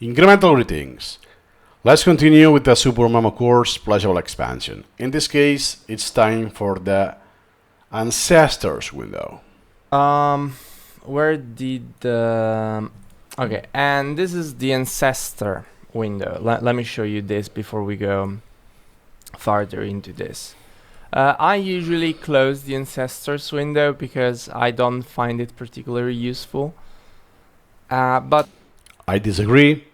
Incremental greetings. Let's continue with the Supermemo Course pledgeable expansion. In this case, it's time for the Ancestors window. Where did okay, and this is the Ancestor window. Let me show you this before we go farther into this. I usually close the Ancestors window because I don't find it particularly useful. But I disagree,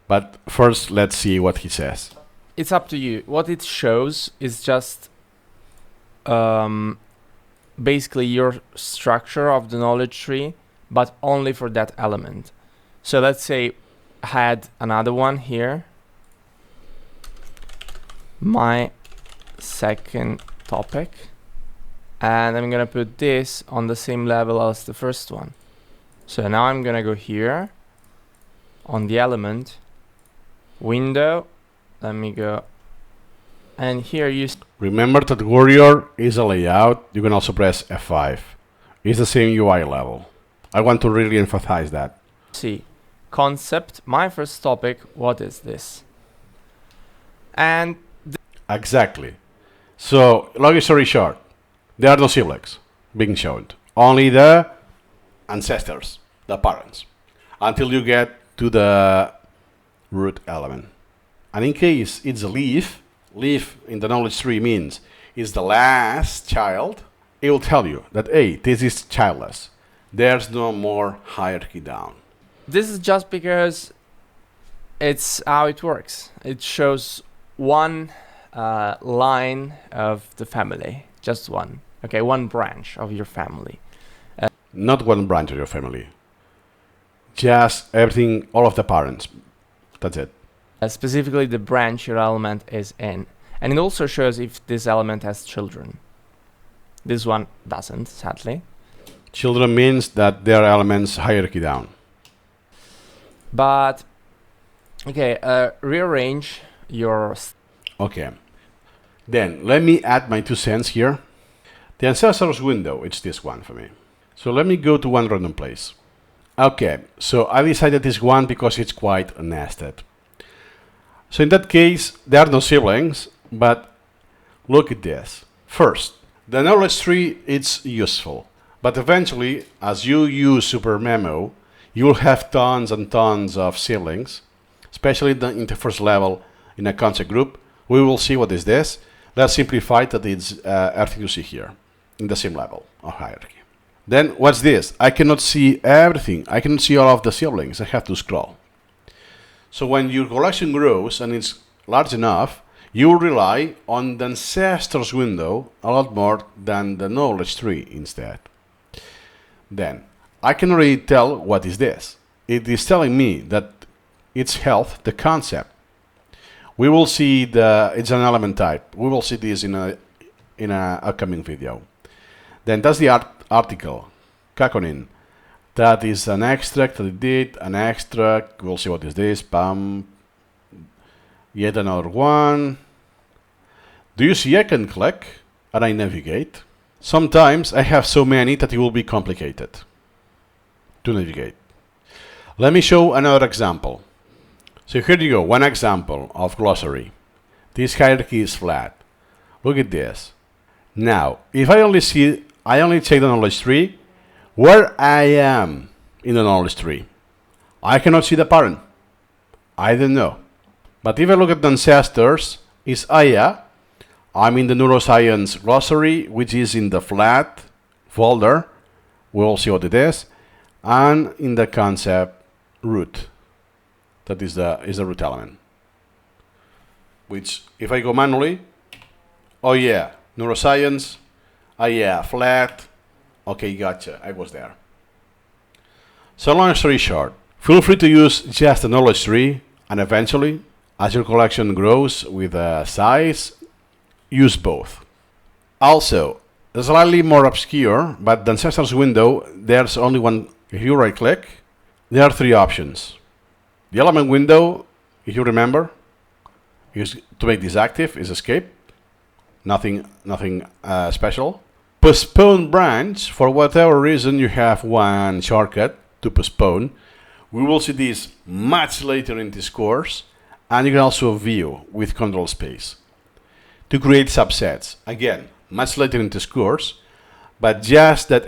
but first let's see what he says. It's up to you. What it shows is just basically your structure of the knowledge tree, but only for that element. So let's say I had another one here, my second topic, and I'm gonna put this on the same level as the first one. So now I'm gonna go here on the element window. Let me go, and here you remember that Warrior is a layout. You can also press F5. It's the same UI level. I want to really emphasize that. see concept, my first topic. What is this? And Exactly. So, long story short, there are no siblings being shown. Only the ancestors, the parents, until you get to the root element. And in case it's a leaf in the knowledge tree means it's the last child, it will tell you that, hey, this is childless. There's no more hierarchy down. this is just because it's how it works. It shows one line of the family, just one. Okay, one branch of your family. Not one branch of your family. Just everything, all of the parents. That's it. Specifically the branch your element is in. And it also shows if this element has children. This one doesn't, sadly. Children means that their elements hierarchy down. But, okay, rearrange your... Okay. Then let me add my 2 cents here. The ancestors window, it's this one for me. So let me go to one random place. Okay, so I decided this one because it's quite nested. So in that case, there are no siblings, but look at this. First, the knowledge tree is useful, but eventually, as you use SuperMemo, you will have tons and tons of siblings, especially in the first level in a concept group. We will see what is this. Let's simplify that it's everything you see here in the same level of hierarchy. Then what's this? I cannot see everything. I cannot see all of the siblings. I have to scroll. So when your collection grows and it's large enough, you will rely on the ancestors window a lot more than the knowledge tree instead. Then I can already tell what is this. It is telling me that it's health, the concept. We will see it's an element type. We will see this in a upcoming video. Then that's the article, caconin. That is an extract that it did, an extract. We'll see what is this. Bam. Yet another one. Do you see I can click and I navigate? Sometimes I have so many that it will be complicated to navigate. Let me show another example. So here you go, one example of glossary. This hierarchy is flat. Look at this. Now, if I only check the knowledge tree, where I am in the knowledge tree. I cannot see the parent. I don't know. But if I look at the ancestors, is Aya. I'm in the neuroscience glossary, which is in the flat folder. We'll see what it is. And in the concept root. That is the root element. Which, if I go manually, oh yeah, neuroscience, oh yeah, flat. Okay, gotcha, I was there. So long story short, feel free to use just the knowledge tree, and eventually, as your collection grows with size, use both. Also, slightly more obscure, but the ancestors window, there's only one. If you right click, there are 3 options. The element window, if you remember, is to make this active, is escape. Nothing special. Postpone branch, for whatever reason you have one shortcut to postpone. We will see this much later in this course, and you can also view with control space to create subsets. Again, much later in this course, but just that,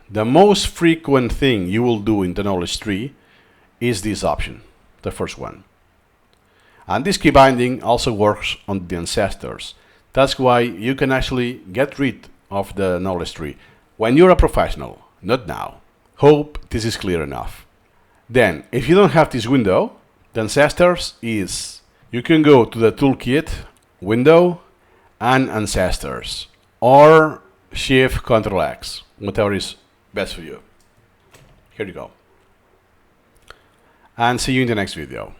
the most frequent thing you will do in the knowledge tree is this option, the first one. And this key binding also works on the ancestors. That's why you can actually get rid of the knowledge tree when you're a professional, not now. Hope this is clear enough. Then, if you don't have this window, the ancestors is, you can go to the toolkit, window, and ancestors, or Shift Ctrl X, whatever is best for you. Here you go. And see you in the next video.